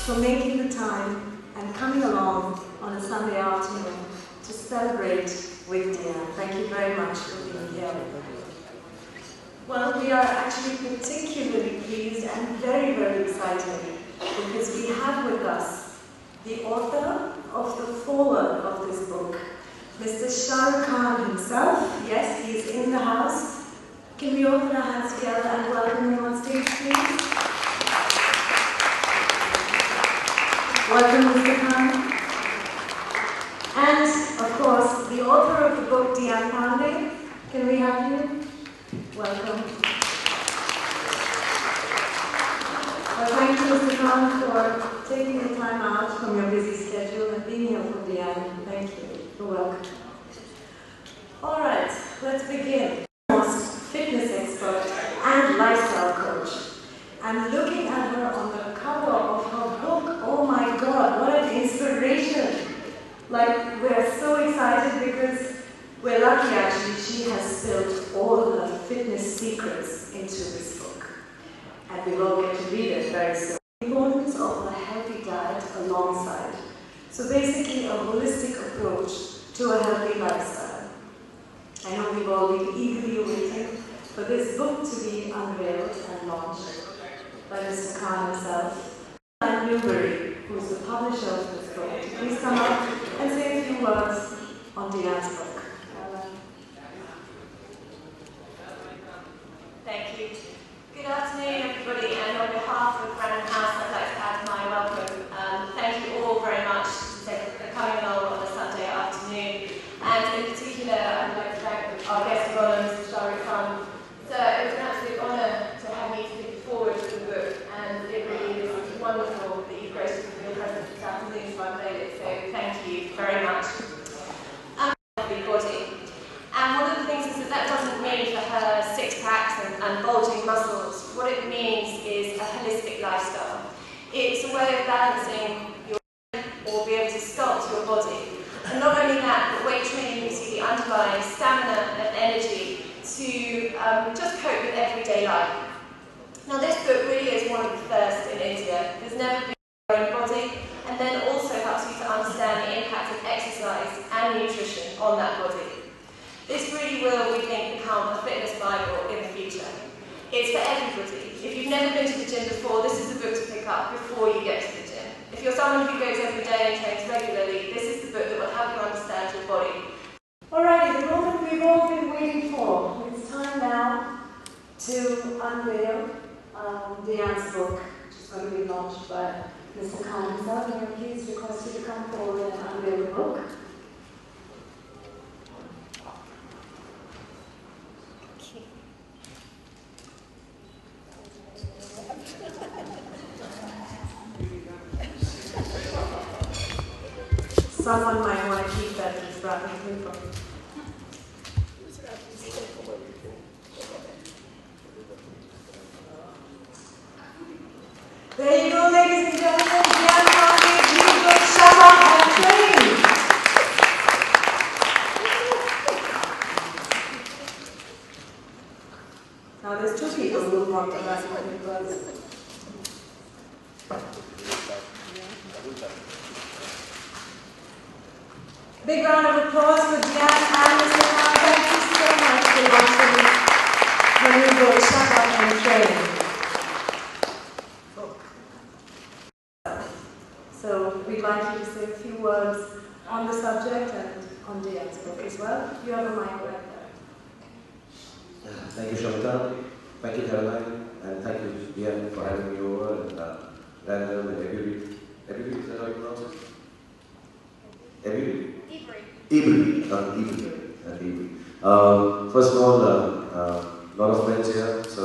for making the time and coming along on a Sunday afternoon to celebrate with Deanne. Thank you very much for being here. Well, we are actually particularly pleased and very, very excited because we have with us the author of the foreword of this book, Mr. Shahrukh Khan himself. Yes, he is in the house. Can we all put our hands together and welcome him on stage, please? Welcome, Mr. Khan. And, of course, the author of the book, Deanne Panday. Can we have you? Welcome. Well, thank you, Mr. Khan, for taking the time out from your busy schedule and being here for Deanne. Thank you. You're welcome. All right, let's begin. Fitness expert and lifestyle coach. And looking at her on the cover of her book, oh my God, what an inspiration. Like, we're so excited because we're lucky actually she has spilled all of her fitness secrets into this book. And we will get to read it very soon. The importance of a healthy diet alongside. So basically a holistic approach to a healthy lifestyle. I know we've all been eagerly waiting for this book to be unveiled and launched by Mr. Khan himself. And Newbury, who is the publisher of this book, please come up and say a few words on Deanne's book. Thank you. Good afternoon, everybody, and on behalf of Brandon House, I'd like to add my welcome. Thank you all very much for coming along on a Sunday afternoon. And in particular, I'd like to thank our guest of honour, Mr. Shahrukh Khan. So it was an absolute honour to have you speak forward to the book, and it really is wonderful that you've graced with your presence this afternoon to unveil it. So thank you very much. Body. And one of the things is that that doesn't mean for her six packs and bulging muscles. What it means is a holistic lifestyle. It's a way of balancing your or be able to sculpt your body. And not only that, but weight training gives you the underlying stamina and energy to just cope with everyday life. Now this book really is one of the first in India. There's never been your own body, and then also helps you to understand the impact of exercise and nutrition on that body. This really will, we think, become a fitness Bible in the future. It's for everybody. If you've never been to the gym before, this is the book to pick up before you get to the gym. If you're someone who goes every day and trains regularly, this is the book that will help you understand your body. Alrighty, the moment we've all been waiting for. It's time now to unveil Deanne's book, which is going to be launched by Mr. Khan himself. And I'm pleased to request you to come forward and unveil the book. Someone might want to keep that as wrapping paper. There you go, ladies and gentlemen. Deanne Panday's new book, Shahrukh and Train. Now there's two people who want to wrap papers. Big round of applause for Deanne and Mr. Khan. Thank you so much for launching her new book, Shahrukh and Train. So we'd like you to say a few words on the subject and on Deanne's book as well. You have a mic right there. Thank you, Shamita. Thank you, Caroline. And thank you, Deanne, for having me over. And Random and everybody, is that how you pronounce it? Everybody? Ibrahim. First of all, a lot of friends here, so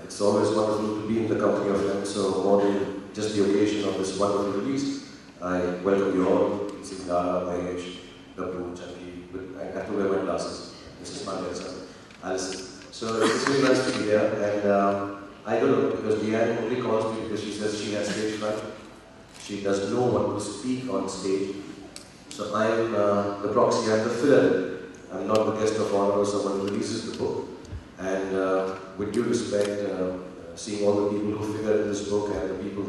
it's always wonderful to be in the company of friends. So more than just the occasion of this wonderful release, I welcome you all. Singara, Mahesh, Prabhu, Chanki, I have to wear my glasses. Mrs. Pandey, Alison. So it's really nice to be here, and I don't know, because Deanne only calls me because she says she has stage fright. She does know what to speak on stage. So I am the proxy, I am the filler. I'm not the guest of honor or someone who releases the book. And with due respect, seeing all the people who figure in this book and the people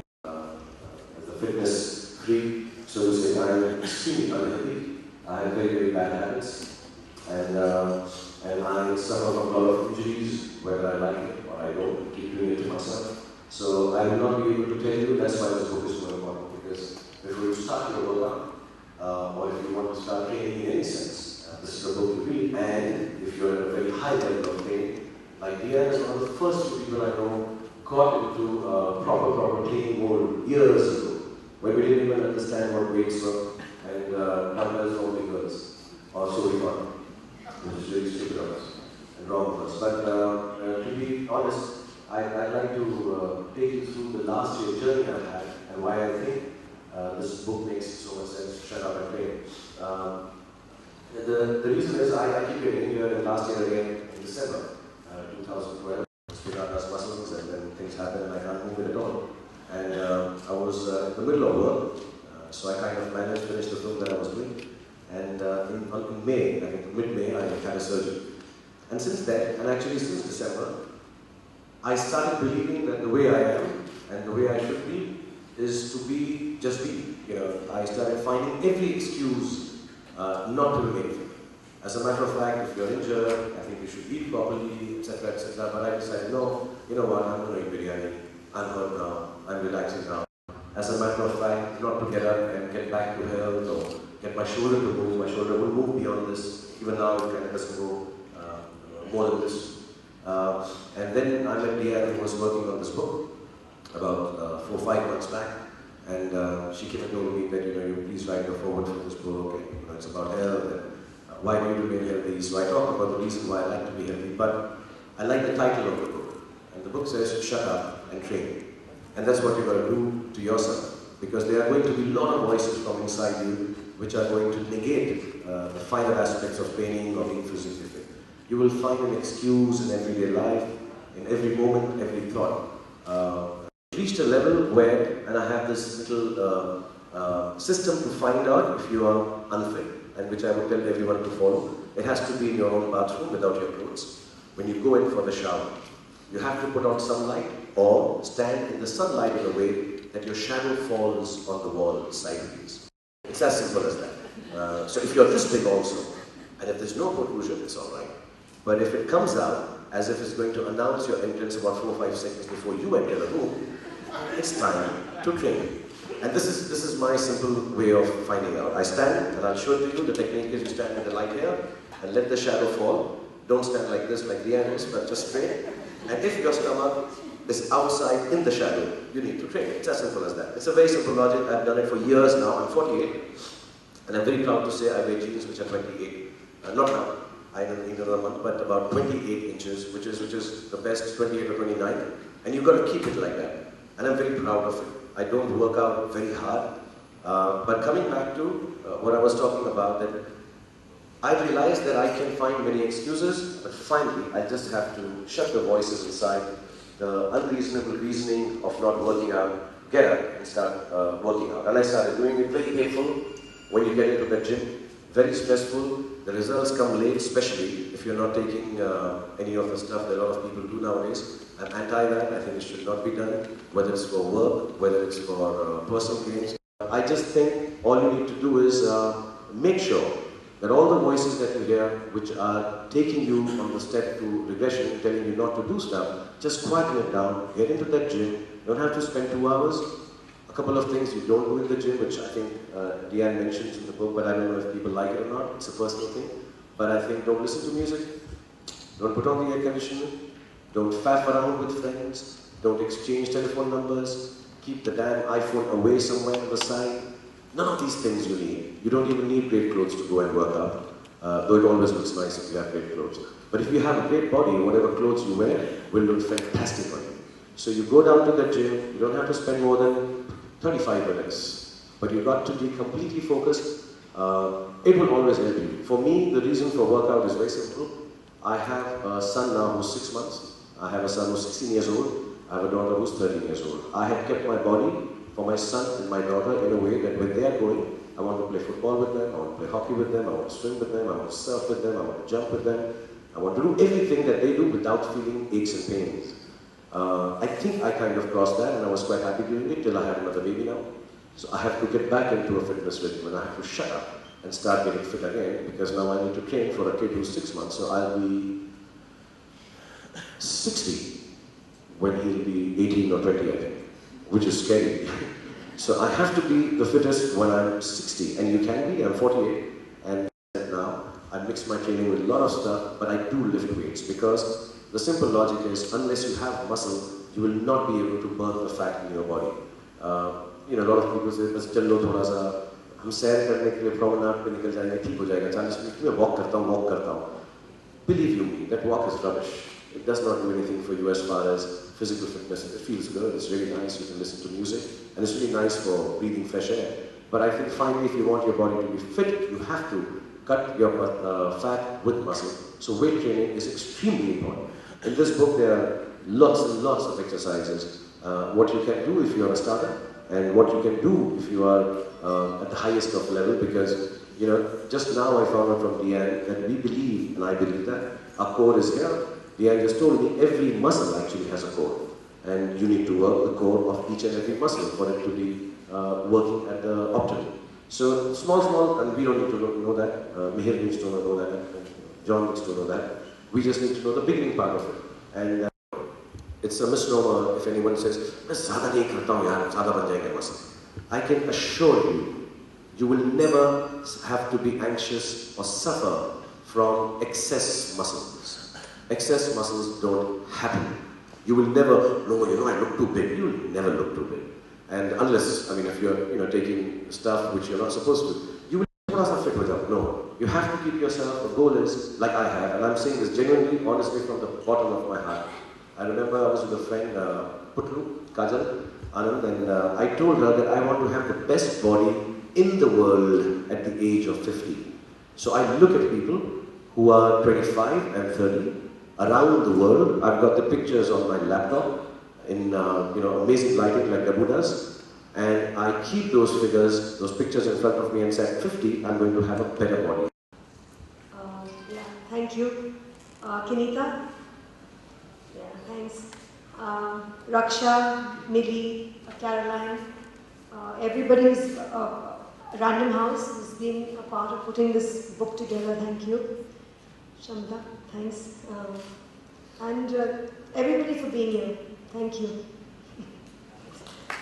extremely unhealthy. I have very, very bad habits. And I suffer from a lot of injuries, whether I like it or I don't, keep doing it to myself. So I will not be able to tell you, that's why this book is so important, because before you start your workout, or if you want to start training in any sense, this is a book to read. And if you're at a very high level of training, like Deanne is one of the first two people I know got into proper training mode years ago, when we didn't even understand what weights were, and dumbbells were only girls, or so we thought, which is really stupid of us and wrong of us. But to be honest, I'd like to take you through the last year journey I've had and why I think this book makes so much sense. Shut up and train. The reason is I keep getting here, and last year again in December 2012, split out us muscles, and then things happen and I can't move it at all. And I was in the middle of work, so I kind of managed to finish the film that I was doing. And in May, I think mid-May, I had a surgery. And since then, and actually since December, I started believing that the way I am and the way I should be is to be just be. You know, I started finding every excuse not to remain fit. As a matter of fact, if you're injured, I think you should eat properly, etc., etc. But I decided, no, you know what, I'm going to eat biryani. I'm hurt now, I'm relaxing now. As a matter of fact, not to get up and get back to health or get my shoulder to move. My shoulder will move beyond this. Even now, it kind of doesn't go more than this. And then I met Deanne, who was working on this book about 4 or 5 months back. And she came and told me that, you please write a forward for this book, and it's about health, and why do you remain healthy? So I talk about the reason why I like to be healthy, but I like the title of the book. And the book says, shut up and train. And that's what you're going to do to yourself, because there are going to be a lot of voices from inside you which are going to negate the finer aspects of training or being physically fit. You will find an excuse in everyday life, in every moment, every thought. Reached a level where, and I have this little system to find out if you are unfit, and which I would tell everyone to follow. It has to be in your own bathroom without your clothes. When you go in for the shower, you have to put out sunlight or stand in the sunlight in a way that your shadow falls on the wall sideways. It's as simple as that. So if you're this big also, and if there's no protrusion, it's all right. But if it comes out as if it's going to announce your entrance about 4 or 5 seconds before you enter the room, it's time to train. And this is my simple way of finding out. I stand, and I'll show it to you. The technique is you stand in the light here and let the shadow fall. Don't stand like this, like Deanne is, but just straight. And if your stomach is outside in the shadow, you need to train. It's as simple as that. It's a very simple logic. I've done it for years now. I'm 48, and I'm very proud to say I wear jeans which are 28. Not now. I don't need another month, but about 28 inches, which is the best, 28 or 29. And you've got to keep it like that. And I'm very proud of it. I don't work out very hard. But coming back to what I was talking about, that I realized that I can find many excuses, but finally I just have to shut the voices inside, the unreasonable reasoning of not working out, get up and start working out. And I started doing it. Very painful when you get into the gym, very stressful. The results come late, especially if you're not taking any of the stuff that a lot of people do nowadays. I'm anti that. I think it should not be done, whether it's for work, whether it's for personal gains. I just think all you need to do is make sure that all the voices that you hear, which are taking you on the step to regression, telling you not to do stuff, just quieten it down, get into that gym. You don't have to spend 2 hours. A couple of things you don't do in the gym, which I think Deanne mentions in the book, but I don't know if people like it or not. It's a personal thing. But I think don't listen to music, don't put on the air conditioning, don't faff around with friends, don't exchange telephone numbers, keep the damn iPhone away somewhere on the side. None of these things you need. You don't even need great clothes to go and work out, though it always looks nice if you have great clothes. But if you have a great body, whatever clothes you wear will look fantastic on you. So you go down to the gym, you don't have to spend more than 35 minutes, but you've got to be completely focused. It will always help you. For me, the reason for workout is very simple. I have a son now who's 6 months. I have a son who's 16 years old. I have a daughter who's 13 years old. I have kept my body for my son and my daughter in a way that when they are going, I want to play football with them, I want to play hockey with them, I want to swim with them, I want to surf with them, I want to jump with them. I want to do everything that they do without feeling aches and pains. I think I kind of crossed that, and I was quite happy doing it till I had another baby now. So I have to get back into a fitness regime and I have to shut up and start getting fit again because now I need to train for a kid who's 6 months. So I'll be 60 when he'll be 18 or 20, I think, which is scary. So I have to be the fittest when I'm 60, and you can be. I'm 48, and now I mix my training with a lot of stuff, but I do lift weights because the simple logic is unless you have muscle, you will not be able to burn the fat in your body. You know, a lot of people say, बस चल लो थोड़ा सा, हम सैर करने के लिए promenade पे निकल जाएंगे, ठीक हो जाएगा, 40 मिनट में walk करता हूँ. Believe you me, that walk is rubbish. It does not do anything for you as far as physical fitness. It feels good, it's really nice, you can listen to music, and it's really nice for breathing fresh air. But I think finally, if you want your body to be fit, you have to cut your fat with muscle. So weight training is extremely important. In this book, there are lots and lots of exercises. What you can do if you are a starter, and what you can do if you are at the highest of level, because you know, just now I found out from Deanne that we believe, and I believe that, our core is here. Deanne just told me every muscle actually has a core, and you need to work the core of each and every muscle for it to be working at the optimum. So small, and we don't need to know that. Mihir needs to know that, and John needs to know that. We just need to know the beginning part of it. And it's a misnomer if anyone says, "मैं ज़्यादा नहीं करता हूँ यार, ज़्यादा बन जाएगा muscle." I can assure you, you will never have to be anxious or suffer from excess muscles. Excess muscles don't happen. You will never, no, you know, I look too big. You will never look too big. And unless, I mean, if you're, taking stuff which you're not supposed to, you will never fit with that. No. You have to keep yourself, the goal is, like I have, and I'm saying this genuinely, honestly, from the bottom of my heart. I remember I was with a friend, Putlu, Kajal, Anand, and I told her that I want to have the best body in the world at the age of 50. So I look at people who are 25 and 30 around the world. I've got the pictures on my laptop in amazing lighting like Gabu does, and I keep those figures, those pictures in front of me and say at 50 I'm going to have a better body. Yeah, thank you. Kinita? Yeah, thanks. Raksha, Millie, Caroline, everybody who's Random House has been a part of putting this book together. Thank you. Shamla, thanks. And everybody for being here. Thank you.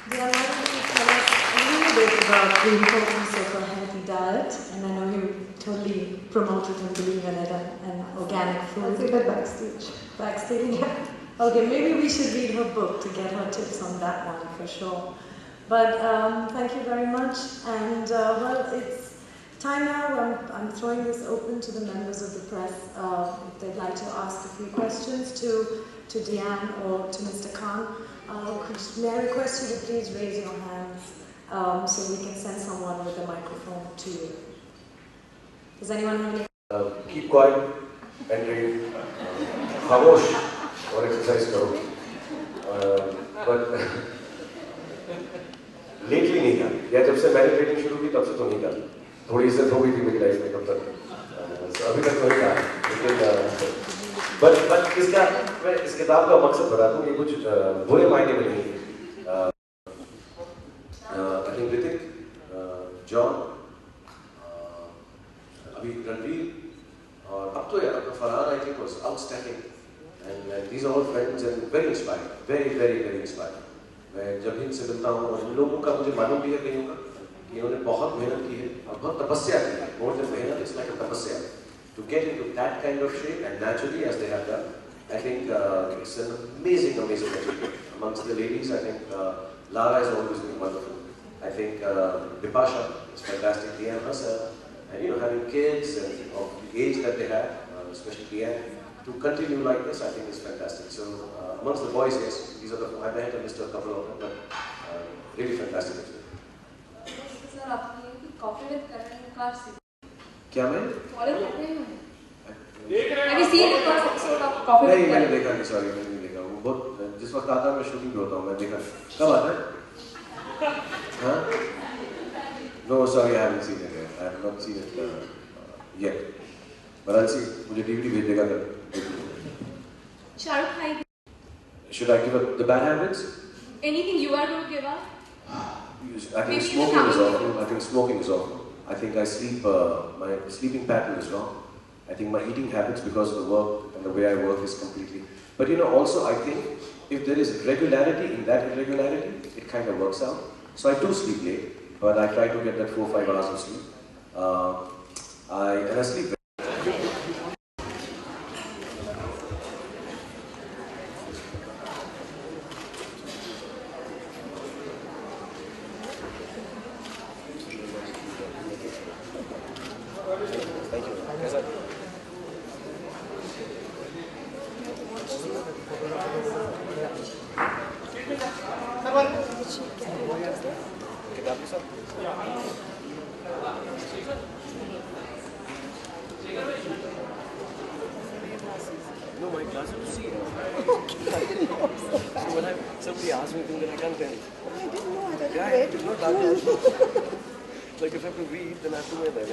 Deanne, why don't you tell us a little bit about the importance of a healthy diet? And I know you totally promote it and believe in it, and organic food. I'll say that backstage. Backstage, yeah. Okay, maybe we should read her book to get her tips on that one for sure. But thank you very much. And well, it's time now. I'm throwing this open to the members of the press if they'd like to ask a few questions to Deanne or to Mr. Khan. May I request you to please raise your hands so we can send someone with a microphone to you. Does anyone have any? Keep quiet and drink. Khamosh or exercise karo. But lately नहीं था. या जब से मैंने training शुरू की तब से तो नहीं था. थोड़ी इज्जत हो गई थी मेरी लाइफ में तब तक. अभी तक तो नहीं था. लेकिन बट इसका मैं इस किताब का मकसद बता दूं, ये कुछ बुरे मायने में नहीं है. I think Ritik, John, अभी रणवीर और अब तो यार Farhan I think was outstanding, and these are all friends and very inspiring, very very very inspiring. मैं जब इनसे मिलता हूँ और इन लोगों का मुझे मालूम भी है कहीं का कि इन्होंने बहुत मेहनत की है और बहुत तपस्या की है. More than मेहनत, it's like a tapasya. To get into that kind of shape and naturally as they have done, I think it's an amazing achievement. Amongst the ladies, I think Lara has always been wonderful. I think Bipasha is fantastic, Deanne herself, and having kids and of the age that they have, especially Deanne, to continue like this, I think is fantastic. So amongst the boys, yes, these are the, I might have missed a couple of them, but really fantastic experience. Sir, आपकी coffee with Karan का क्या मैं? Have you seen the first episode of Coffee with नहीं, Karan? मैंने देखा नहीं, sorry मैंने नहीं देखा. वो बहुत जिस वक्त आता है मैं शूटिंग पे होता हूँ, मैं देखा. कब आता है? हाँ? No, sorry, I haven't seen it yet. I have not seen it yet. But I'll see. मुझे DVD भेज देगा कर. Shahrukh Khan. Should I give up the bad habits? Anything you are going to give up? I think smoking is awful. I think smoking is awful. I think I sleep, my sleeping pattern is wrong. I think my eating habits because of the work and the way I work is completely. But you know, also I think if there is regularity in that irregularity, it kind of works out. So I do sleep late, but I try to get that 4 or 5 hours of sleep. And I sleep very Thank you. No, my class is C. So when somebody asks me things that I can't tell. I didn't know. I didn't Yeah, wear it's not that. Like if I have to read, then I have to wear them.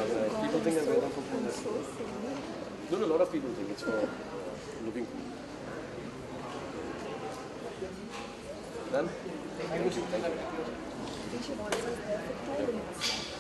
People think I wear them for cool. No, a lot of people think it's for looking cool. Done? Thank you. I think she wants us there for 2 minutes.